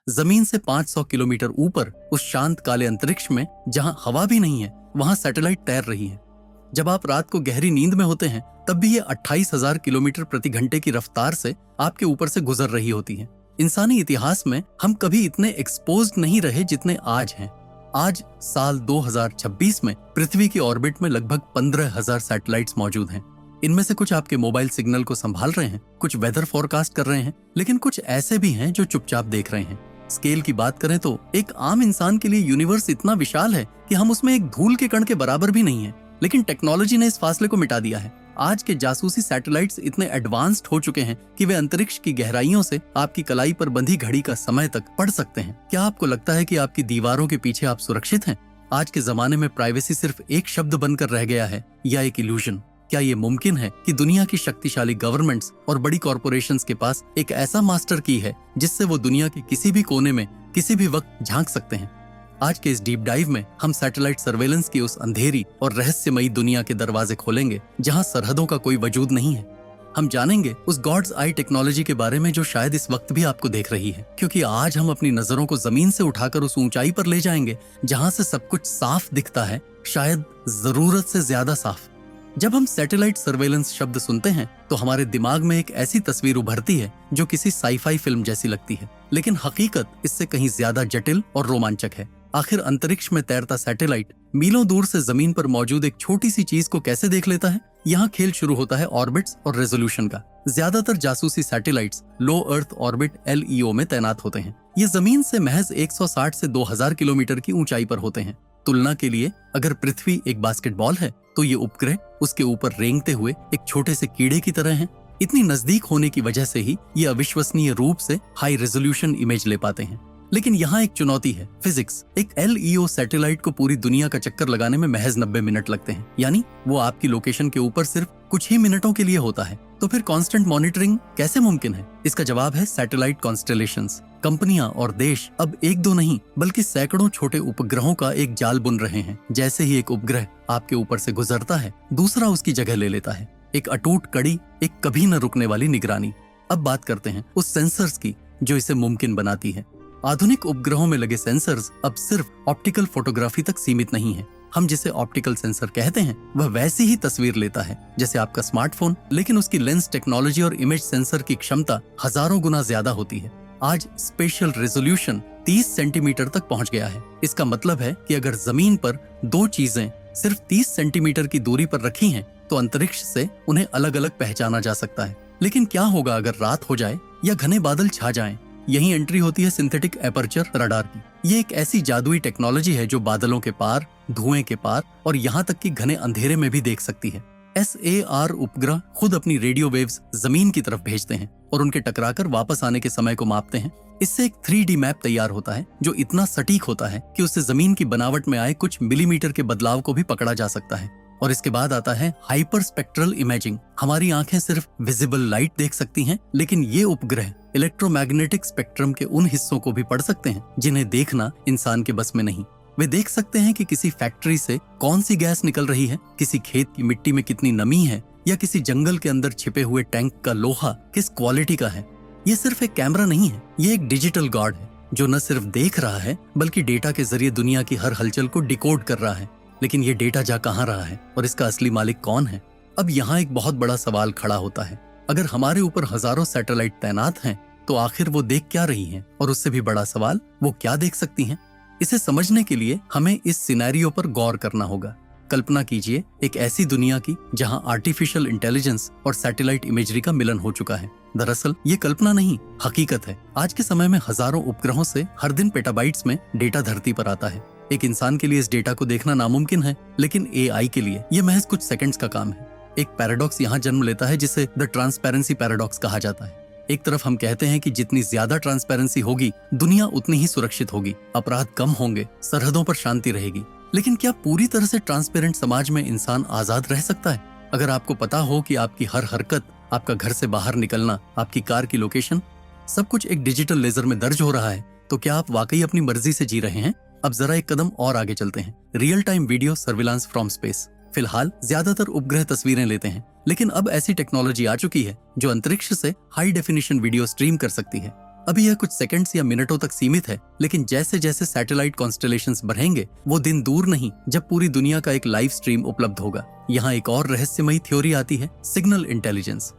जमीन से 500 किलोमीटर ऊपर उस शांत काले अंतरिक्ष में जहां हवा भी नहीं है, वहां सैटेलाइट तैर रही है। जब आप रात को गहरी नींद में होते हैं तब भी ये 28,000 किलोमीटर प्रति घंटे की रफ्तार से आपके ऊपर से गुजर रही होती है। इंसानी इतिहास में हम कभी इतने एक्सपोज्ड नहीं रहे जितने आज हैं। आज साल 2026 में पृथ्वी की ऑर्बिट में लगभग 15,000 सैटेलाइट्स मौजूद हैं। इनमें से कुछ आपके मोबाइल सिग्नल को संभाल रहे हैं, कुछ वेदर फोरकास्ट कर रहे हैं, लेकिन कुछ ऐसे भी हैं जो चुपचाप देख रहे हैं। स्केल की बात करें तो एक आम इंसान के लिए यूनिवर्स इतना विशाल है कि हम उसमें एक धूल के कण के बराबर भी नहीं है, लेकिन टेक्नोलॉजी ने इस फासले को मिटा दिया है। आज के जासूसी सैटेलाइट्स इतने एडवांस्ड हो चुके हैं कि वे अंतरिक्ष की गहराइयों से आपकी कलाई पर बंधी घड़ी का समय तक पढ़ सकते हैं। क्या आपको लगता है कि आपकी दीवारों के पीछे आप सुरक्षित हैं? आज के जमाने में प्राइवेसी सिर्फ एक शब्द बनकर रह गया है या एक इल्यूजन? क्या ये मुमकिन है कि दुनिया की शक्तिशाली गवर्नमेंट्स और बड़ी कॉरपोरेशंस के पास एक ऐसा मास्टर की है जिससे वो दुनिया के किसी भी कोने में किसी भी वक्त झांक सकते हैं? आज के इस डीप डाइव में हम सैटेलाइट सर्वेलेंस की उस अंधेरी और रहस्यमयी दुनिया के दरवाजे खोलेंगे जहां सरहदों का कोई वजूद नहीं है। हम जानेंगे उस गॉड्स आई टेक्नोलॉजी के बारे में जो शायद इस वक्त भी आपको देख रही है, क्योंकि आज हम अपनी नजरों को जमीन से उठाकर उस ऊंचाई पर ले जाएंगे जहां से सब कुछ साफ दिखता है, शायद जरूरत से ज्यादा साफ। जब हम सैटेलाइट सर्वेलेंस शब्द सुनते हैं तो हमारे दिमाग में एक ऐसी तस्वीर उभरती है जो किसी साईफाई फिल्म जैसी लगती है, लेकिन हकीकत इससे कहीं ज्यादा जटिल और रोमांचक है। आखिर अंतरिक्ष में तैरता सैटेलाइट मीलों दूर से जमीन पर मौजूद एक छोटी सी चीज को कैसे देख लेता है? यहाँ खेल शुरू होता है ऑर्बिट्स और रेजोल्यूशन का। ज्यादातर जासूसी सैटेलाइट्स लो अर्थ ऑर्बिट LEO में तैनात होते हैं। ये जमीन से महज 160 से 2000 किलोमीटर की ऊंचाई पर होते हैं। तुलना के लिए, अगर पृथ्वी एक बास्केटबॉल है तो ये उपग्रह उसके ऊपर रेंगते हुए एक छोटे से कीड़े की तरह हैं। इतनी नजदीक होने की वजह से ही ये अविश्वसनीय रूप से हाई रेजोल्यूशन इमेज ले पाते हैं। लेकिन यहाँ एक चुनौती है, फिजिक्स। एक LEO सैटेलाइट को पूरी दुनिया का चक्कर लगाने में महज 90 मिनट लगते हैं, यानी वो आपकी लोकेशन के ऊपर सिर्फ कुछ ही मिनटों के लिए होता है। तो फिर कांस्टेंट मॉनिटरिंग कैसे मुमकिन है? इसका जवाब है सैटेलाइट कॉन्स्टेलेशंस। कंपनियां और देश अब एक दो नहीं बल्कि सैकड़ों छोटे उपग्रहों का एक जाल बुन रहे हैं। जैसे ही एक उपग्रह आपके ऊपर से गुजरता है, दूसरा उसकी जगह ले लेता है। एक अटूट कड़ी, एक कभी न रुकने वाली निगरानी। अब बात करते हैं उस सेंसर्स की जो इसे मुमकिन बनाती है। आधुनिक उपग्रहों में लगे सेंसर्स अब सिर्फ ऑप्टिकल फोटोग्राफी तक सीमित नहीं है। हम जिसे ऑप्टिकल सेंसर कहते हैं वह वैसी ही तस्वीर लेता है जैसे आपका स्मार्टफोन, लेकिन उसकी लेंस टेक्नोलॉजी और इमेज सेंसर की क्षमता हजारों गुना ज्यादा होती है। आज स्पेशल रेजोल्यूशन 30 सेंटीमीटर तक पहुंच गया है। इसका मतलब है कि अगर जमीन पर दो चीजें सिर्फ 30 सेंटीमीटर की दूरी पर रखी हैं, तो अंतरिक्ष से उन्हें अलग अलग पहचाना जा सकता है। लेकिन क्या होगा अगर रात हो जाए या घने बादल छा जाएं? यही एंट्री होती है सिंथेटिक एपर्चर रडार की। ये एक ऐसी जादुई टेक्नोलॉजी है जो बादलों के पार, धुएं के पार और यहाँ तक कि घने अंधेरे में भी देख सकती है। SAR उपग्रह खुद अपनी रेडियो वेव्स जमीन की तरफ भेजते हैं और उनके टकराकर वापस आने के समय को मापते हैं। इससे एक 3D मैप तैयार होता है जो इतना सटीक होता है कि उससे जमीन की बनावट में आए कुछ मिलीमीटर के बदलाव को भी पकड़ा जा सकता है। और इसके बाद आता है हाइपर स्पेक्ट्रल इमेजिंग। हमारी आंखें सिर्फ विजिबल लाइट देख सकती हैं, लेकिन ये उपग्रह इलेक्ट्रोमैग्नेटिक स्पेक्ट्रम के उन हिस्सों को भी पढ़ सकते हैं जिन्हें देखना इंसान के बस में नहीं। वे देख सकते हैं कि किसी फैक्ट्री से कौन सी गैस निकल रही है, किसी खेत की मिट्टी में कितनी नमी है, या किसी जंगल के अंदर छिपे हुए टैंक का लोहा किस क्वालिटी का है। ये सिर्फ एक कैमरा नहीं है, ये एक डिजिटल गॉड है जो न सिर्फ देख रहा है बल्कि डेटा के जरिए दुनिया की हर हलचल को डिकोड कर रहा है। लेकिन ये डेटा जा कहाँ रहा है और इसका असली मालिक कौन है? अब यहाँ एक बहुत बड़ा सवाल खड़ा होता है। अगर हमारे ऊपर हजारों सैटेलाइट तैनात हैं, तो आखिर वो देख क्या रही हैं? और उससे भी बड़ा सवाल, वो क्या देख सकती हैं? इसे समझने के लिए हमें इस सिनेरियो पर गौर करना होगा। कल्पना कीजिए एक ऐसी दुनिया की जहां आर्टिफिशियल इंटेलिजेंस और सैटेलाइट इमेजरी का मिलन हो चुका है। दरअसल ये कल्पना नहीं, हकीकत है। आज के समय में हजारों उपग्रहों से हर दिन पेटाबाइट्स में डेटा धरती पर आता है। एक इंसान के लिए इस डेटा को देखना नामुमकिन है, लेकिन AI के लिए यह महज कुछ सेकंड्स का काम है। एक पैराडॉक्स यहाँ जन्म लेता है जिसे द ट्रांसपेरेंसी पैराडॉक्स कहा जाता है। एक तरफ हम कहते हैं कि जितनी ज्यादा ट्रांसपेरेंसी होगी, दुनिया उतनी ही सुरक्षित होगी, अपराध कम होंगे, सरहदों पर शांति रहेगी। लेकिन क्या पूरी तरह से ट्रांसपेरेंट समाज में इंसान आजाद रह सकता है? अगर आपको पता हो कि आपकी हर हरकत, आपका घर से बाहर निकलना, आपकी कार की लोकेशन, सब कुछ एक डिजिटल लेजर में दर्ज हो रहा है, तो क्या आप वाकई अपनी मर्जी से जी रहे हैं? अब जरा एक कदम और आगे चलते हैं। Real time video surveillance from space. फिलहाल ज्यादातर उपग्रह तस्वीरें लेते हैं, लेकिन अब ऐसी टेक्नोलॉजी आ चुकी है जो अंतरिक्ष से हाई डेफिनेशन वीडियो स्ट्रीम कर सकती है। अभी यह कुछ सेकंड्स या मिनटों तक सीमित है, लेकिन जैसे जैसे सैटेलाइट कॉन्स्टेलेशंस बढ़ेंगे वो दिन दूर नहीं जब पूरी दुनिया का एक लाइव स्ट्रीम उपलब्ध होगा। यहाँ एक और रहस्यमयी थ्योरी आती है, सिग्नल इंटेलिजेंस।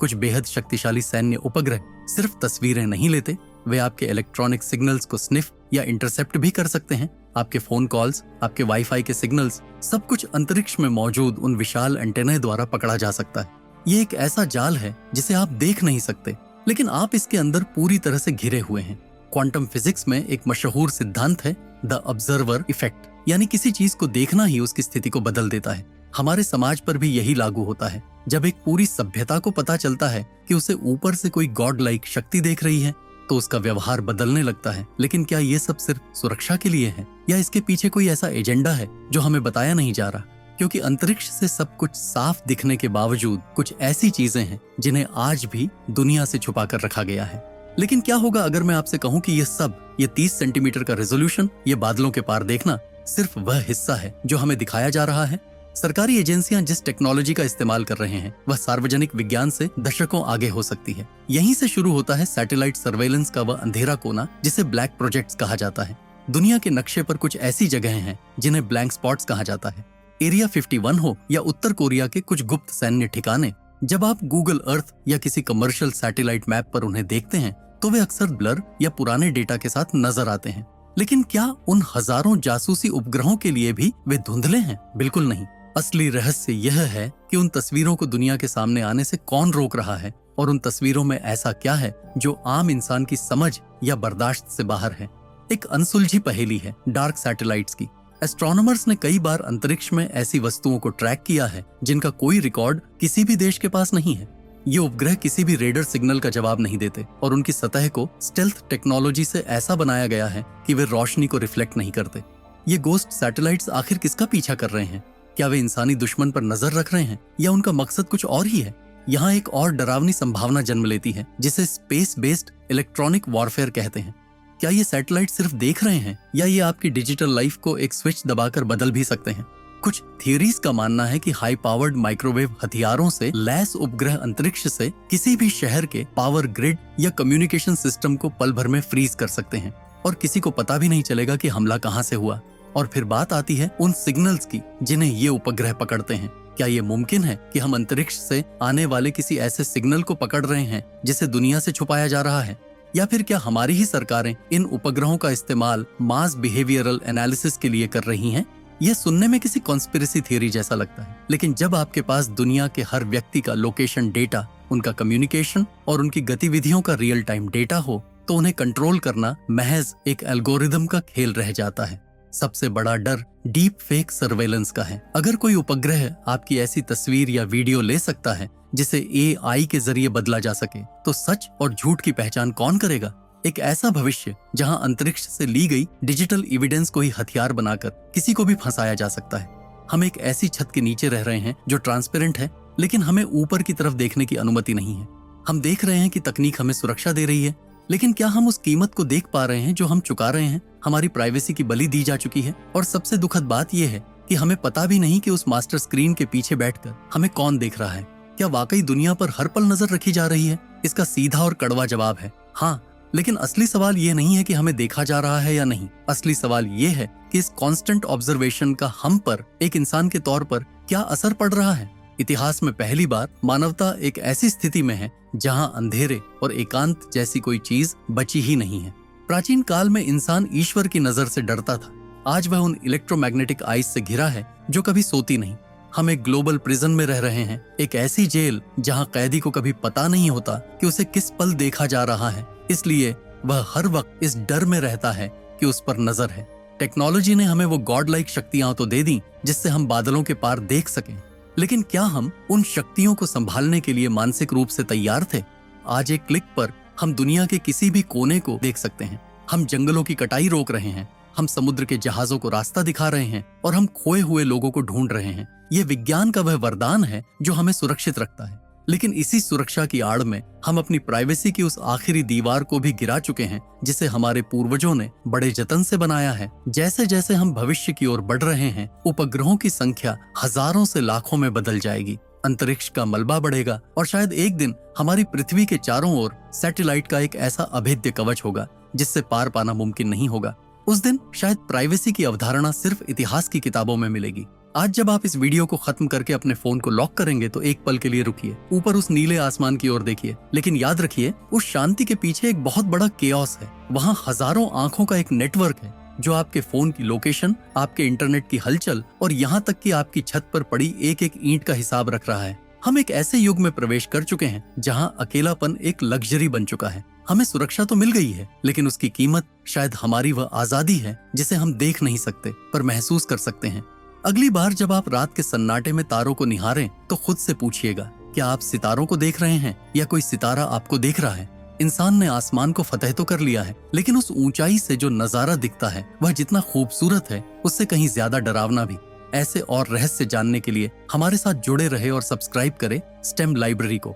कुछ बेहद शक्तिशाली सैन्य उपग्रह सिर्फ तस्वीरें नहीं लेते, वे आपके इलेक्ट्रॉनिक सिग्नल्स को स्निफ या इंटरसेप्ट भी कर सकते हैं। आपके फोन कॉल्स, आपके वाईफाई के सिग्नल्स, सब कुछ अंतरिक्ष में मौजूद उन विशाल एंटेना द्वारा पकड़ा जा सकता है। ये एक ऐसा जाल है जिसे आप देख नहीं सकते, लेकिन आप इसके अंदर पूरी तरह से घिरे हुए हैं। क्वांटम फिजिक्स में एक मशहूर सिद्धांत है, द ऑब्जर्वर इफेक्ट, यानी किसी चीज को देखना ही उसकी स्थिति को बदल देता है। हमारे समाज पर भी यही लागू होता है। जब एक पूरी सभ्यता को पता चलता है कि उसे ऊपर से कोई गॉड लाइक शक्ति देख रही है, तो उसका व्यवहार बदलने लगता है। लेकिन क्या ये सब सिर्फ सुरक्षा के लिए है, या इसके पीछे कोई ऐसा एजेंडा है जो हमें बताया नहीं जा रहा? क्योंकि अंतरिक्ष से सब कुछ साफ दिखने के बावजूद कुछ ऐसी चीजें हैं जिन्हें आज भी दुनिया से छुपा कर रखा गया है। लेकिन क्या होगा अगर मैं आपसे कहूं कि ये 30 सेंटीमीटर का रेजोल्यूशन, ये बादलों के पार देखना सिर्फ वह हिस्सा है जो हमें दिखाया जा रहा है? सरकारी एजेंसियां जिस टेक्नोलॉजी का इस्तेमाल कर रहे हैं वह सार्वजनिक विज्ञान से दशकों आगे हो सकती है। यहीं से शुरू होता है सैटेलाइट सर्वेलेंस का वह अंधेरा कोना जिसे ब्लैक प्रोजेक्ट्स कहा जाता है। दुनिया के नक्शे पर कुछ ऐसी जगहें हैं जिन्हें ब्लैंक स्पॉट्स कहा जाता है। एरिया 51 हो या उत्तर कोरिया के कुछ गुप्त सैन्य ठिकाने, जब आप गूगल अर्थ या किसी कमर्शियल सैटेलाइट मैप पर उन्हें देखते हैं तो वे अक्सर ब्लर या पुराने डेटा के साथ नजर आते हैं। लेकिन क्या उन हजारों जासूसी उपग्रहों के लिए भी वे धुंधले हैं? बिल्कुल नहीं। असली रहस्य यह है कि उन तस्वीरों को दुनिया के सामने आने से कौन रोक रहा है, और उन तस्वीरों में ऐसा क्या है जो आम इंसान की समझ या बर्दाश्त से बाहर है। एक अनसुलझी पहेली है डार्क सैटेलाइट्स की। एस्ट्रोनॉमर्स ने कई बार अंतरिक्ष में ऐसी वस्तुओं को ट्रैक किया है जिनका कोई रिकॉर्ड किसी भी देश के पास नहीं है। ये उपग्रह किसी भी रेडर सिग्नल का जवाब नहीं देते, और उनकी सतह को स्टेल्थ टेक्नोलॉजी से ऐसा बनाया गया है कि वे रोशनी को रिफ्लेक्ट नहीं करते। ये गोस्ट सैटेलाइट्स आखिर किसका पीछा कर रहे हैं? क्या वे इंसानी दुश्मन पर नजर रख रहे हैं, या उनका मकसद कुछ और ही है? यहाँ एक और डरावनी संभावना जन्म लेती है जिसे स्पेस बेस्ड इलेक्ट्रॉनिक वॉरफेयर कहते हैं। क्या ये सैटेलाइट सिर्फ देख रहे हैं, या ये आपकी डिजिटल लाइफ को एक स्विच दबाकर बदल भी सकते हैं? कुछ थियरीज का मानना है कि हाई पावर्ड माइक्रोवेव हथियारों से लैस उपग्रह अंतरिक्ष से किसी भी शहर के पावर ग्रिड या कम्युनिकेशन सिस्टम को पल भर में फ्रीज कर सकते हैं, और किसी को पता भी नहीं चलेगा कि हमला कहां से हुआ। और फिर बात आती है उन सिग्नल्स की जिन्हें ये उपग्रह पकड़ते हैं। क्या ये मुमकिन है कि हम अंतरिक्ष से आने वाले किसी ऐसे सिग्नल को पकड़ रहे हैं जिसे दुनिया से छुपाया जा रहा है? या फिर क्या हमारी ही सरकारें इन उपग्रहों का इस्तेमाल मास बिहेवियरल एनालिसिस के लिए कर रही हैं? यह सुनने में किसी कॉन्स्पिरेसी थियरी जैसा लगता है, लेकिन जब आपके पास दुनिया के हर व्यक्ति का लोकेशन डेटा, उनका कम्युनिकेशन और उनकी गतिविधियों का रियल टाइम डेटा हो, तो उन्हें कंट्रोल करना महज एक एल्गोरिदम का खेल रह जाता है। सबसे बड़ा डर डीप फेक सर्वेलेंस का है। अगर कोई उपग्रह आपकी ऐसी तस्वीर या वीडियो ले सकता है जिसे AI के जरिए बदला जा सके, तो सच और झूठ की पहचान कौन करेगा? एक ऐसा भविष्य जहां अंतरिक्ष से ली गई डिजिटल एविडेंस को ही हथियार बनाकर किसी को भी फंसाया जा सकता है। हम एक ऐसी छत के नीचे रह रहे हैं जो ट्रांसपेरेंट है, लेकिन हमें ऊपर की तरफ देखने की अनुमति नहीं है। हम देख रहे हैं कि तकनीक हमें सुरक्षा दे रही है, लेकिन क्या हम उस कीमत को देख पा रहे हैं जो हम चुका रहे हैं? हमारी प्राइवेसी की बलि दी जा चुकी है, और सबसे दुखद बात यह है कि हमें पता भी नहीं कि उस मास्टर स्क्रीन के पीछे बैठकर हमें कौन देख रहा है। क्या वाकई दुनिया पर हर पल नजर रखी जा रही है? इसका सीधा और कड़वा जवाब है हाँ। लेकिन असली सवाल ये नहीं है कि हमें देखा जा रहा है या नहीं। असली सवाल ये है कि इस कांस्टेंट ऑब्जर्वेशन का हम पर एक इंसान के तौर पर क्या असर पड़ रहा है। इतिहास में पहली बार मानवता एक ऐसी स्थिति में है जहां अंधेरे और एकांत जैसी कोई चीज बची ही नहीं है। प्राचीन काल में इंसान ईश्वर की नजर से डरता था। आज वह उन इलेक्ट्रोमैग्नेटिक आइज से घिरा है जो कभी सोती नहीं। हम एक ग्लोबल प्रिजन में रह रहे हैं, एक ऐसी जेल जहां कैदी को कभी पता नहीं होता कि उसे किस पल देखा जा रहा है, इसलिए वह हर वक्त इस डर में रहता है कि उस पर नजर है। टेक्नोलॉजी ने हमें वो गॉड लाइक शक्तियां तो दे दी जिससे हम बादलों के पार देख सकें, लेकिन क्या हम उन शक्तियों को संभालने के लिए मानसिक रूप से तैयार थे? आज एक क्लिक पर हम दुनिया के किसी भी कोने को देख सकते हैं। हम जंगलों की कटाई रोक रहे हैं, हम समुद्र के जहाजों को रास्ता दिखा रहे हैं, और हम खोए हुए लोगों को ढूंढ रहे हैं। ये विज्ञान का वह वरदान है जो हमें सुरक्षित रखता है। लेकिन इसी सुरक्षा की आड़ में हम अपनी प्राइवेसी की उस आखिरी दीवार को भी गिरा चुके हैं जिसे हमारे पूर्वजों ने बड़े जतन से बनाया है। जैसे जैसे हम भविष्य की ओर बढ़ रहे हैं, उपग्रहों की संख्या हजारों से लाखों में बदल जाएगी, अंतरिक्ष का मलबा बढ़ेगा और शायद एक दिन हमारी पृथ्वी के चारों ओर सैटेलाइट का एक ऐसा अभेद्य कवच होगा जिससे पार पाना मुमकिन नहीं होगा। उस दिन शायद प्राइवेसी की अवधारणा सिर्फ इतिहास की किताबों में मिलेगी। आज जब आप इस वीडियो को खत्म करके अपने फोन को लॉक करेंगे तो एक पल के लिए रुकिए, ऊपर उस नीले आसमान की ओर देखिए, लेकिन याद रखिए उस शांति के पीछे एक बहुत बड़ा केओस है। वहाँ हजारों आंखों का एक नेटवर्क है जो आपके फोन की लोकेशन, आपके इंटरनेट की हलचल और यहाँ तक कि आपकी छत पर पड़ी एक एक ईंट का हिसाब रख रहा है। हम एक ऐसे युग में प्रवेश कर चुके हैं जहाँ अकेलापन एक लग्जरी बन चुका है। हमें सुरक्षा तो मिल गई है, लेकिन उसकी कीमत शायद हमारी वह आजादी है जिसे हम देख नहीं सकते पर महसूस कर सकते हैं। अगली बार जब आप रात के सन्नाटे में तारों को निहारें तो खुद से पूछिएगा, क्या आप सितारों को देख रहे हैं या कोई सितारा आपको देख रहा है? इंसान ने आसमान को फतेह तो कर लिया है, लेकिन उस ऊंचाई से जो नजारा दिखता है वह जितना खूबसूरत है उससे कहीं ज्यादा डरावना भी। ऐसे और रहस्य जानने के लिए हमारे साथ जुड़े रहे और सब्सक्राइब करें स्टेम लाइब्रेरी को।